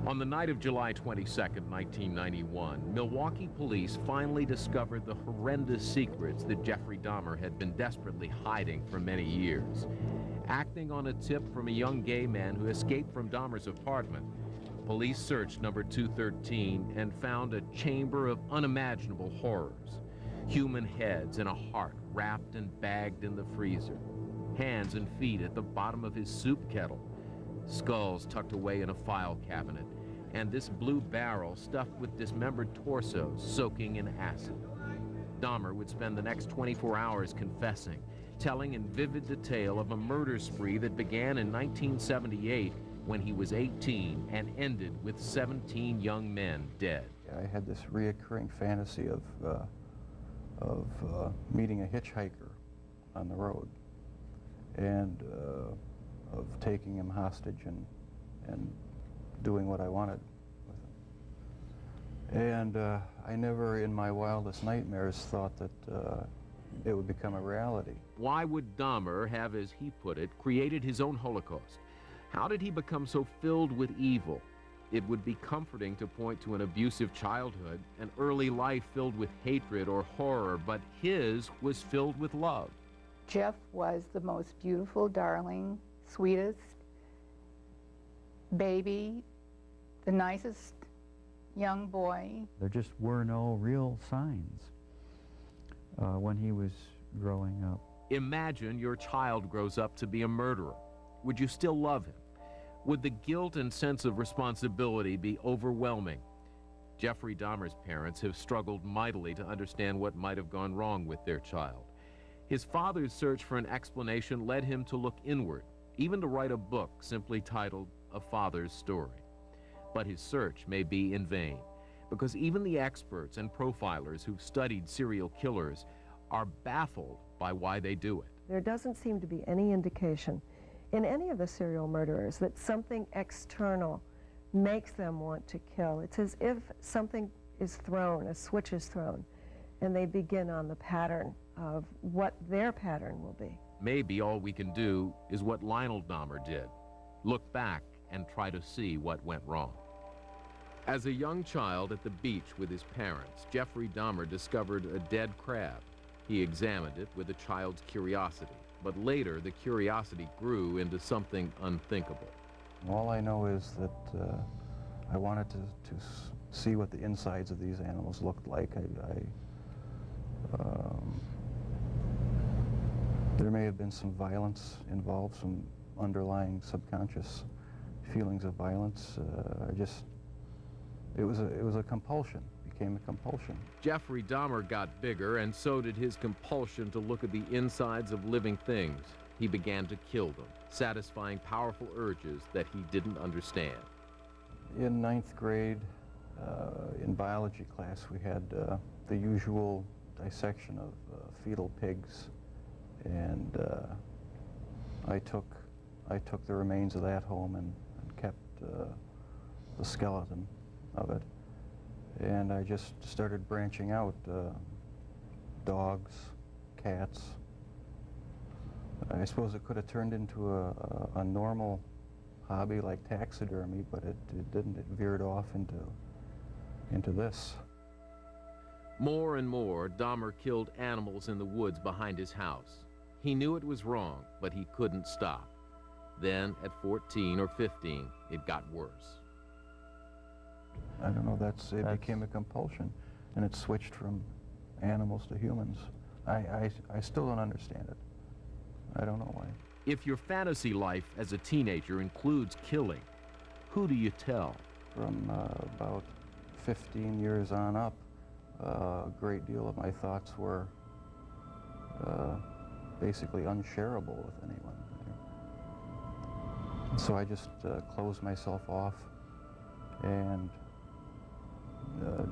On the night of July 22nd, 1991, Milwaukee police finally discovered the horrendous secrets that Jeffrey Dahmer had been desperately hiding for many years. Acting on a tip from a young gay man who escaped from Dahmer's apartment, police searched number 213 and found a chamber of unimaginable horrors. Human heads and a heart wrapped and bagged in the freezer. Hands and feet at the bottom of his soup kettle. Skulls tucked away in a file cabinet. And this blue barrel stuffed with dismembered torsos soaking in acid. Dahmer would spend the next 24 hours confessing, telling in vivid detail of a murder spree that began in 1978 when he was 18 and ended with 17 young men dead. I had this reoccurring fantasy of meeting a hitchhiker on the road and of taking him hostage and doing what I wanted with him. And I never in my wildest nightmares thought that it would become a reality. Why would Dahmer have, as he put it, created his own Holocaust? How did he become so filled with evil? It would be comforting to point to an abusive childhood, an early life filled with hatred or horror, but his was filled with love. Jeff was the most beautiful, darling, sweetest baby, the nicest young boy. There just were no real signs when he was growing up. Imagine your child grows up to be a murderer. Would you still love him? Would the guilt and sense of responsibility be overwhelming? Jeffrey Dahmer's parents have struggled mightily to understand what might have gone wrong with their child. His father's search for an explanation led him to look inward, even to write a book simply titled A Father's Story. But his search may be in vain, because even the experts and profilers who've studied serial killers are baffled by why they do it. There doesn't seem to be any indication in any of the serial murderers that something external makes them want to kill. It's as if something is thrown, a switch is thrown, and they begin on the pattern of what their pattern will be. Maybe all we can do is what Lionel Dahmer did. Look back and try to see what went wrong. As a young child at the beach with his parents, Jeffrey Dahmer discovered a dead crab. He examined it with a child's curiosity, but later the curiosity grew into something unthinkable. All I know is that I wanted to see what the insides of these animals looked like. There may have been some violence involved, some underlying subconscious feelings of violence. It was a compulsion, became a compulsion. Jeffrey Dahmer got bigger, and so did his compulsion to look at the insides of living things. He began to kill them, satisfying powerful urges that he didn't understand. In 9th grade, in biology class, we had the usual dissection of fetal pigs, and I took the remains of that home and kept the skeleton of it, and I just started branching out, dogs, cats. I suppose it could have turned into a normal hobby like taxidermy, but it didn't. It veered off into this. More and more, Dahmer killed animals in the woods behind his house. He knew it was wrong, but he couldn't stop. Then, at 14 or 15, it got worse. I don't know, it became a compulsion, and it switched from animals to humans. I still don't understand it. I don't know why. If your fantasy life as a teenager includes killing, who do you tell? From about 15 years on up, a great deal of my thoughts were basically unshareable with anyone. So I just closed myself off and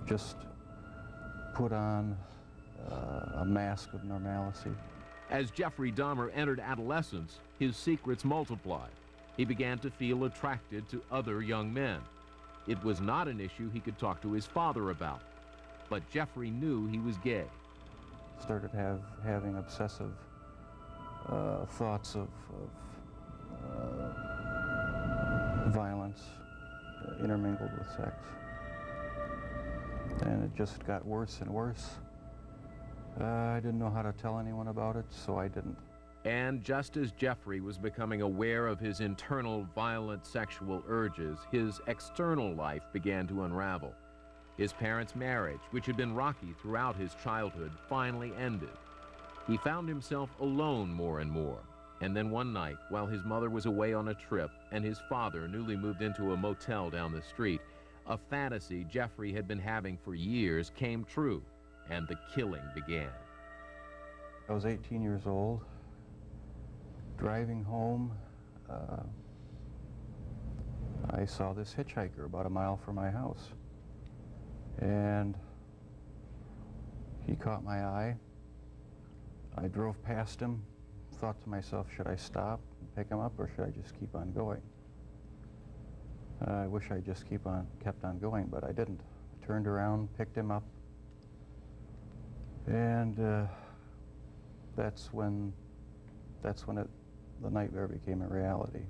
just put on a mask of normalcy. As Jeffrey Dahmer entered adolescence, his secrets multiplied. He began to feel attracted to other young men. It was not an issue he could talk to his father about, but Jeffrey knew he was gay. Started having obsessive thoughts of violence, intermingled with sex. And it just got worse and worse. I didn't know how to tell anyone about it, so I didn't. And just as Jeffrey was becoming aware of his internal violent sexual urges, his external life began to unravel. His parents' marriage, which had been rocky throughout his childhood, finally ended. He found himself alone more and more. And then one night, while his mother was away on a trip and his father newly moved into a motel down the street, a fantasy Jeffrey had been having for years came true, and the killing began. I was 18 years old, driving home. I saw this hitchhiker about a mile from my house, and he caught my eye. I drove past him, thought to myself, should I stop and pick him up, or should I just keep on going? I wish I just kept on going, but I didn't. I turned around, picked him up, and that's when the nightmare became a reality.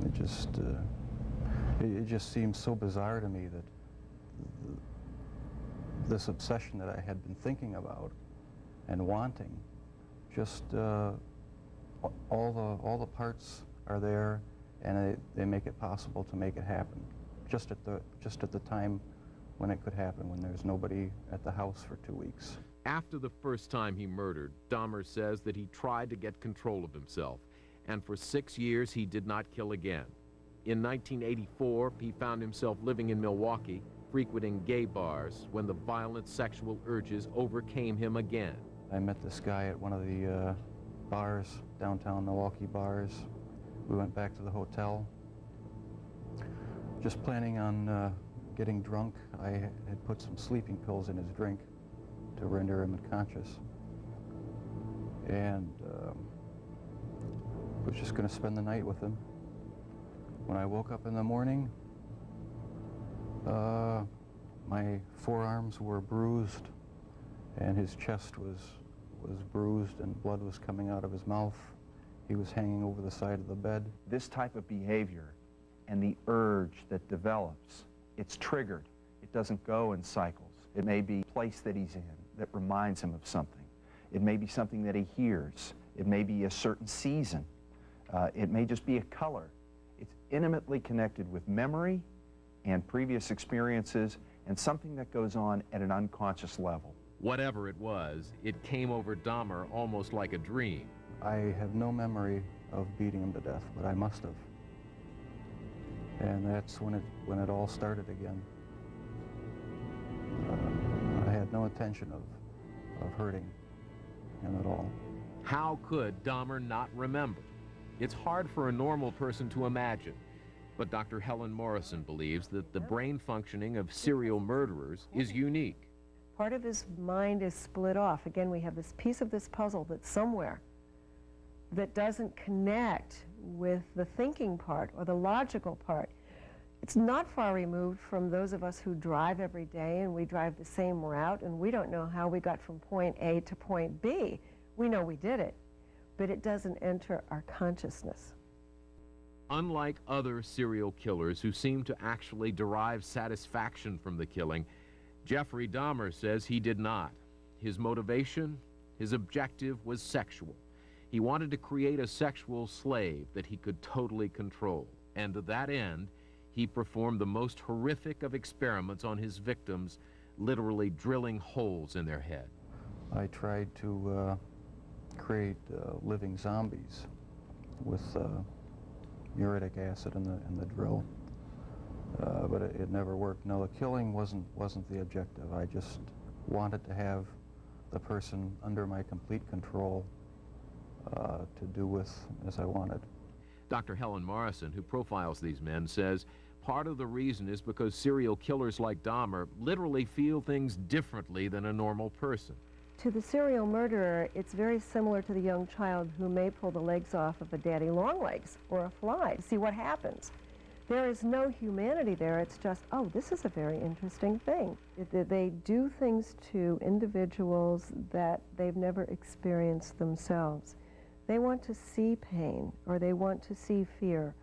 It just seemed so bizarre to me that this obsession that I had been thinking about and wanting, just all the parts are there, and they make it possible to make it happen. Just at the time when it could happen, when there's nobody at the house for 2 weeks. After the first time he murdered, Dahmer says that he tried to get control of himself, and for 6 years he did not kill again. In 1984, he found himself living in Milwaukee, frequenting gay bars, when the violent sexual urges overcame him again. I met this guy at one of the bars, downtown Milwaukee bars. We went back to the hotel, just planning on getting drunk. I had put some sleeping pills in his drink to render him unconscious, and was just going to spend the night with him. When I woke up in the morning, my forearms were bruised, and his chest was bruised, and blood was coming out of his mouth. He was hanging over the side of the bed. This type of behavior and the urge that develops, it's triggered. It doesn't go in cycles. It may be a place that he's in that reminds him of something. It may be something that he hears. It may be a certain season. It may just be a color. It's intimately connected with memory and previous experiences and something that goes on at an unconscious level. Whatever it was, it came over Dahmer almost like a dream. I have no memory of beating him to death, but I must have. And that's when it all started again. I had no intention of hurting him at all. How could Dahmer not remember? It's hard for a normal person to imagine, but Dr. Helen Morrison believes that the brain functioning of serial murderers is unique. Part of his mind is split off. Again, we have this piece of this puzzle that's somewhere that doesn't connect with the thinking part or the logical part. It's not far removed from those of us who drive every day, and we drive the same route, and we don't know how we got from point A to point B. We know we did it, but it doesn't enter our consciousness. Unlike other serial killers who seem to actually derive satisfaction from the killing, Jeffrey Dahmer says he did not. His motivation, his objective was sexual. He wanted to create a sexual slave that he could totally control, and to that end, he performed the most horrific of experiments on his victims, literally drilling holes in their head. I tried to create living zombies with uric acid in the drill, but it never worked. No, the killing wasn't the objective. I just wanted to have the person under my complete control to do with as I wanted. Dr. Helen Morrison, who profiles these men, says part of the reason is because serial killers like Dahmer literally feel things differently than a normal person. To the serial murderer, it's very similar to the young child who may pull the legs off of a daddy long legs or a fly to see what happens. There is no humanity there. It's just, oh, this is a very interesting thing. They do things to individuals that they've never experienced themselves. They want to see pain, or they want to see fear,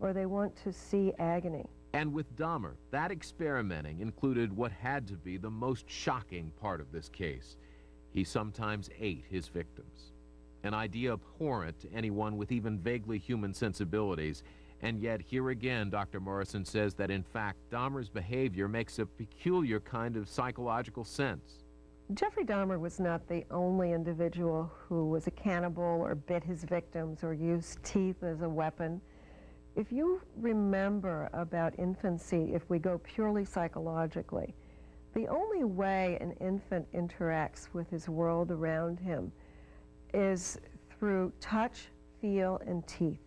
or they want to see agony. And with Dahmer, that experimenting included what had to be the most shocking part of this case. He sometimes ate his victims. An idea abhorrent to anyone with even vaguely human sensibilities. And yet, here again, Dr. Morrison says that, in fact, Dahmer's behavior makes a peculiar kind of psychological sense. Jeffrey Dahmer was not the only individual who was a cannibal or bit his victims or used teeth as a weapon. If you remember about infancy, if we go purely psychologically, the only way an infant interacts with his world around him is through touch, feel, and teeth.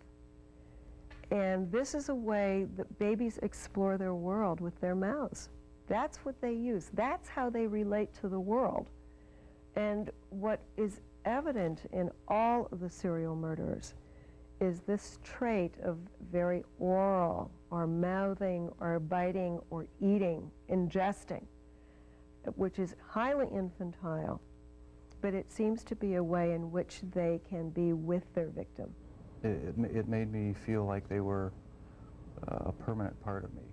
And this is a way that babies explore their world with their mouths. That's what they use. That's how they relate to the world. And what is evident in all of the serial murderers is this trait of very oral, or mouthing, or biting, or eating, ingesting, which is highly infantile, but it seems to be a way in which they can be with their victim. It made me feel like they were a permanent part of me.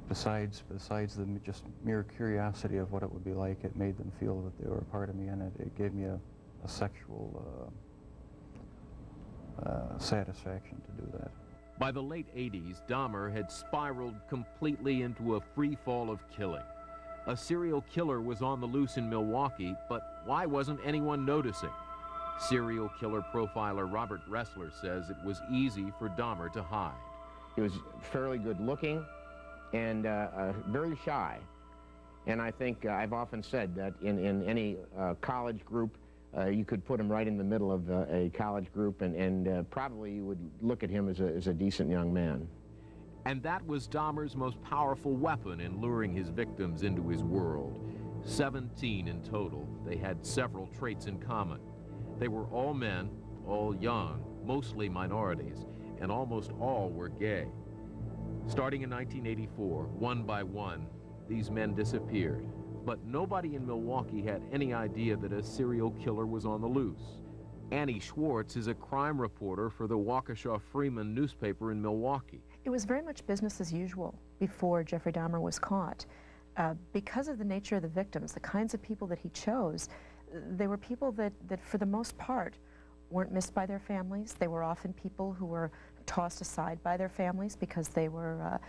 Besides the just mere curiosity of what it would be like, it made them feel that they were a part of me, and it gave me a sexual satisfaction to do that. By the late 80s, Dahmer had spiraled completely into a free fall of killing. A serial killer was on the loose in Milwaukee, but why wasn't anyone noticing? Serial killer profiler Robert Ressler says it was easy for Dahmer to hide. He was fairly good looking and very shy. And I think I've often said that in any college group, you could put him right in the middle of a college group, and probably you would look at him as a decent young man. And that was Dahmer's most powerful weapon in luring his victims into his world. 17 in total. They had several traits in common. They were all men, all young, mostly minorities, and almost all were gay. Starting in 1984, one by one, these men disappeared. But nobody in Milwaukee had any idea that a serial killer was on the loose. Annie Schwartz is a crime reporter for the Waukesha Freeman newspaper in Milwaukee. It was very much business as usual before Jeffrey Dahmer was caught. Because of the nature of the victims, the kinds of people that he chose, they were people that for the most part weren't missed by their families. They were often people who were tossed aside by their families because they were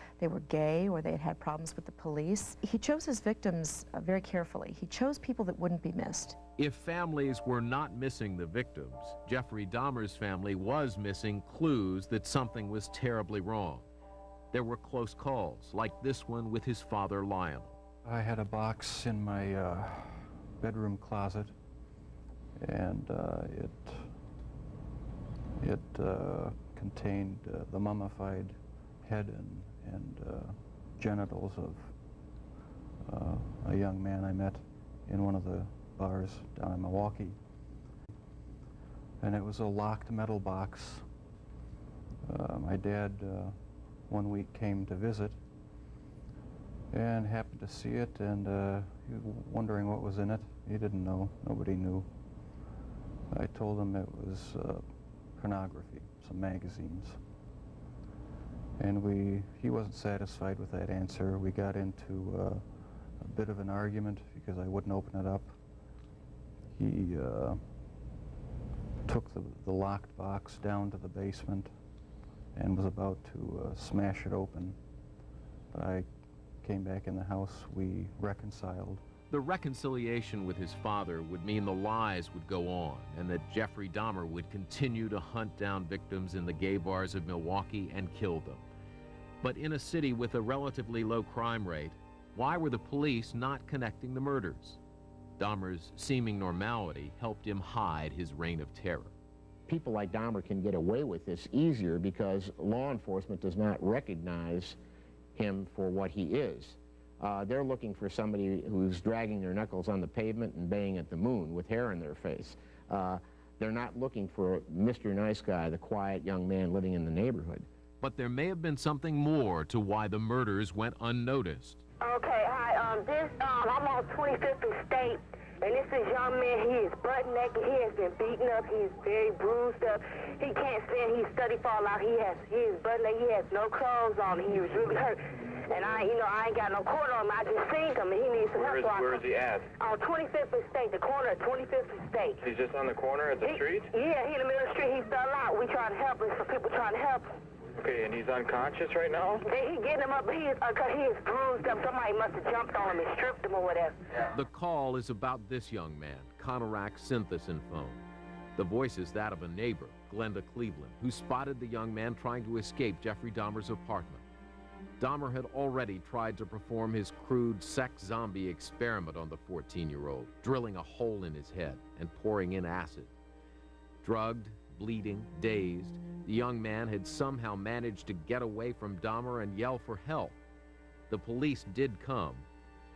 gay or they had had problems with the police. He chose his victims very carefully. He chose people that wouldn't be missed. If families were not missing the victims, Jeffrey Dahmer's family was missing clues that something was terribly wrong. There were close calls, like this one with his father, Lionel. I had a box in my bedroom closet, and it contained the mummified head and genitals of a young man I met in one of the bars down in Milwaukee. And it was a locked metal box. My dad one week came to visit and happened to see it, and he was wondering what was in it. He didn't know. Nobody knew. I told him it was pornography, some magazines. And he wasn't satisfied with that answer. We got into a bit of an argument because I wouldn't open it up. He took the locked box down to the basement and was about to smash it open. But I came back in the house. We reconciled. The reconciliation with his father would mean the lies would go on and that Jeffrey Dahmer would continue to hunt down victims in the gay bars of Milwaukee and kill them. But in a city with a relatively low crime rate, why were the police not connecting the murders? Dahmer's seeming normality helped him hide his reign of terror. People like Dahmer can get away with this easier because law enforcement does not recognize him for what he is. They're looking for somebody who's dragging their knuckles on the pavement and baying at the moon with hair in their face. They're not looking for Mr. Nice Guy, the quiet young man living in the neighborhood. But there may have been something more to why the murders went unnoticed. Okay, hi, I'm on 25th and State, And this is young man, he is butt naked, he has been beaten up, he is very bruised up. He can't stand, he's study fall out, he is butt naked, he has no clothes on, he was really hurt. And I ain't got no quarter on him, I just seen him, and he needs some help. Where is he at? On 25th and State, the corner of 25th and State. He's just on the corner at the street? Yeah, he in the middle of the street, he fell out. We trying to help him, some people trying to help him. Okay, and he's unconscious right now? He getting him up, but he is bruised up. Somebody must have jumped on him and stripped him or whatever. The call is about this young man, Conorak Synthesin phone. The voice is that of a neighbor, Glenda Cleveland, who spotted the young man trying to escape Jeffrey Dahmer's apartment. Dahmer had already tried to perform his crude sex zombie experiment on the 14-year-old, drilling a hole in his head and pouring in acid. Drugged, bleeding, dazed, the young man had somehow managed to get away from Dahmer and yell for help. The police did come.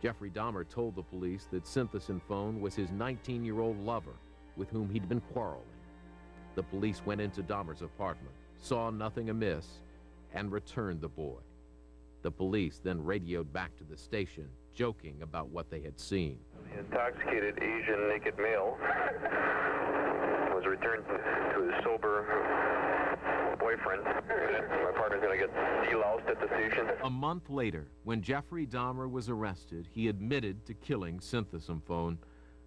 Jeffrey Dahmer told the police that Synthesin phone was his 19-year-old lover with whom he'd been quarreling. The police went into Dahmer's apartment, saw nothing amiss, and returned the boy. The police then radioed back to the station, joking about what they had seen. The intoxicated Asian naked male was returned to his sober boyfriend. My partner's going to get deloused at the station. A month later, when Jeffrey Dahmer was arrested, he admitted to killing Synthesin phone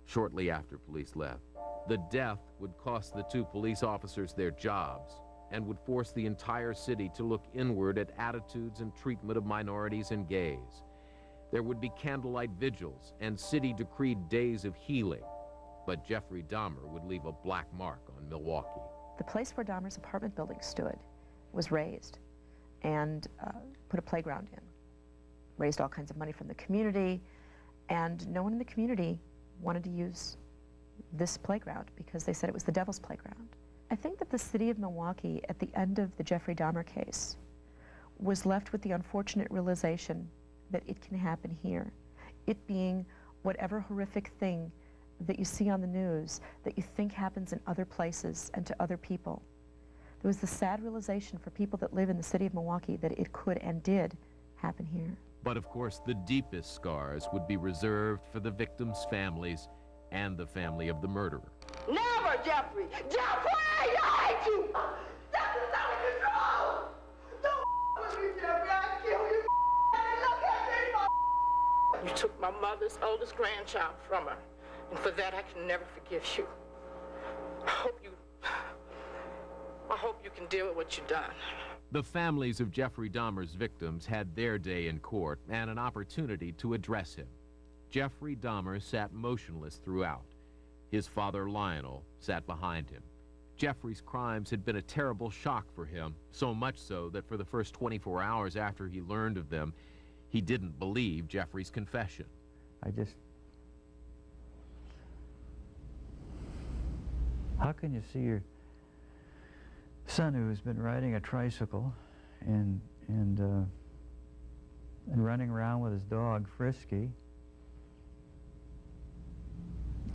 shortly after police left. The death would cost the two police officers their jobs and would force the entire city to look inward at attitudes and treatment of minorities and gays. There would be candlelight vigils and city-decreed days of healing, but Jeffrey Dahmer would leave a black mark on Milwaukee. The place where Dahmer's apartment building stood was raised and put a playground in. Raised all kinds of money from the community, and no one in the community wanted to use this playground because they said it was the devil's playground. I think that the city of Milwaukee, at the end of the Jeffrey Dahmer case, was left with the unfortunate realization that it can happen here. It being whatever horrific thing that you see on the news that you think happens in other places and to other people. There was the sad realization for people that live in the city of Milwaukee that it could and did happen here. But of course, the deepest scars would be reserved for the victims' families and the family of the murderer. Never, Jeffrey! Jeffrey! I hate you! Jeffrey's out of control! Don't with me, Jeffrey! I'll kill you! Look at me, You took my mother's oldest grandchild from her, and for that I can never forgive you. I hope you can deal with what you've done. The families of Jeffrey Dahmer's victims had their day in court and an opportunity to address him. Jeffrey Dahmer sat motionless throughout. His father, Lionel, sat behind him. Jeffrey's crimes had been a terrible shock for him, so much so that for the first 24 hours after he learned of them, he didn't believe Jeffrey's confession. How can you see your son who's been riding a tricycle and running around with his dog Frisky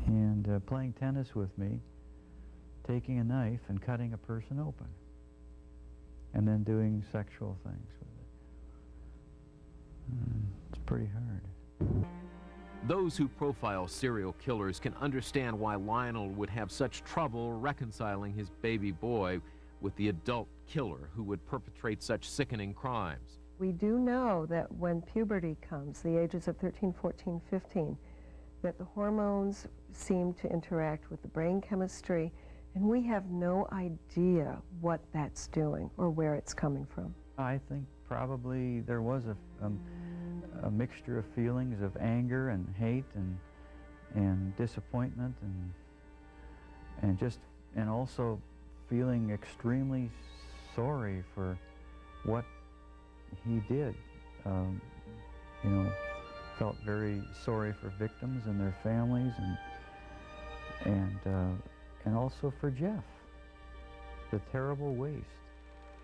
and playing tennis with me, taking a knife and cutting a person open, and then doing sexual things with it? It's pretty hard. Those who profile serial killers can understand why Lionel would have such trouble reconciling his baby boy with the adult killer who would perpetrate such sickening crimes. We do know that when puberty comes, the ages of 13, 14, 15, that the hormones seem to interact with the brain chemistry, and we have no idea what that's doing or where it's coming from. I think probably there was a mixture of feelings of anger and hate and disappointment and also feeling extremely sorry for what he did. Felt very sorry for victims and their families and also for Jeff, the terrible waste.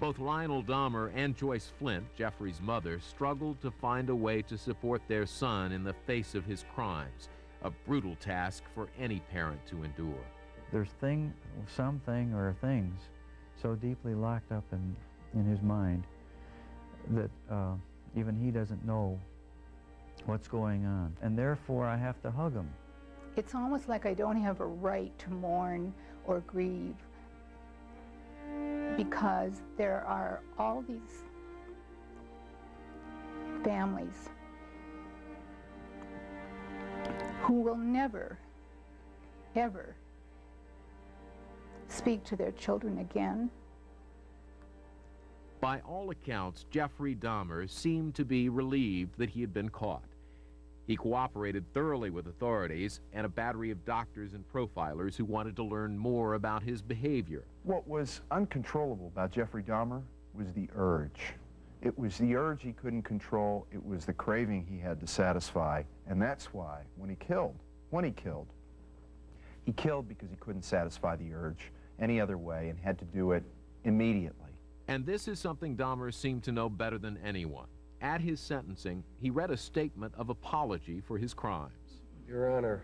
Both Lionel Dahmer and Joyce Flint, Jeffrey's mother, struggled to find a way to support their son in the face of his crimes, a brutal task for any parent to endure. There's something or things so deeply locked up in his mind that even he doesn't know what's going on. And therefore, I have to hug him. It's almost like I don't have a right to mourn or grieve, because there are all these families who will never, ever speak to their children again. By all accounts, Jeffrey Dahmer seemed to be relieved that he had been caught. He cooperated thoroughly with authorities and a battery of doctors and profilers who wanted to learn more about his behavior. What was uncontrollable about Jeffrey Dahmer was the urge. It was the urge he couldn't control. It was the craving he had to satisfy. And that's why when he killed because he couldn't satisfy the urge any other way and had to do it immediately. And this is something Dahmer seemed to know better than anyone. At his sentencing, he read a statement of apology for his crimes. Your Honor,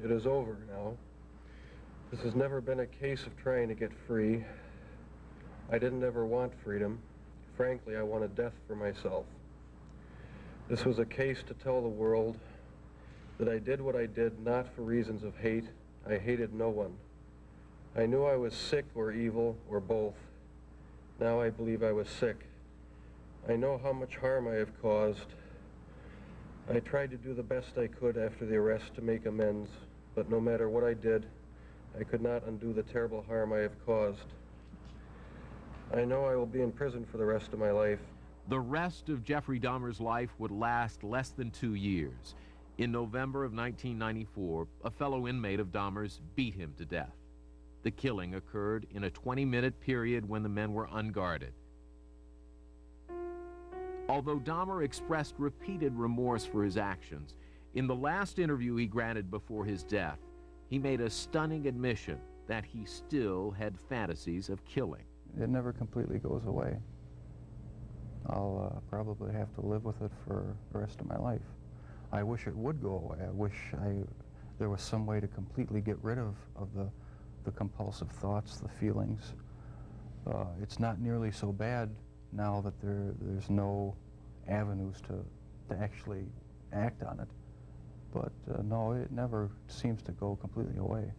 it is over now. This has never been a case of trying to get free. I didn't ever want freedom. Frankly, I wanted death for myself. This was a case to tell the world that I did what I did not for reasons of hate. I hated no one. I knew I was sick or evil or both. Now I believe I was sick. I know how much harm I have caused. I tried to do the best I could after the arrest to make amends, but no matter what I did, I could not undo the terrible harm I have caused. I know I will be in prison for the rest of my life. The rest of Jeffrey Dahmer's life would last less than 2 years. In November of 1994, a fellow inmate of Dahmer's beat him to death. The killing occurred in a 20-minute period when the men were unguarded. Although Dahmer expressed repeated remorse for his actions, in the last interview he granted before his death, he made a stunning admission that he still had fantasies of killing. It never completely goes away. I'll probably have to live with it for the rest of my life. I wish it would go away. I wish there was some way to completely get rid of the compulsive thoughts, the feelings. It's not nearly so bad now that there's no avenues to actually act on it. But no, it never seems to go completely away.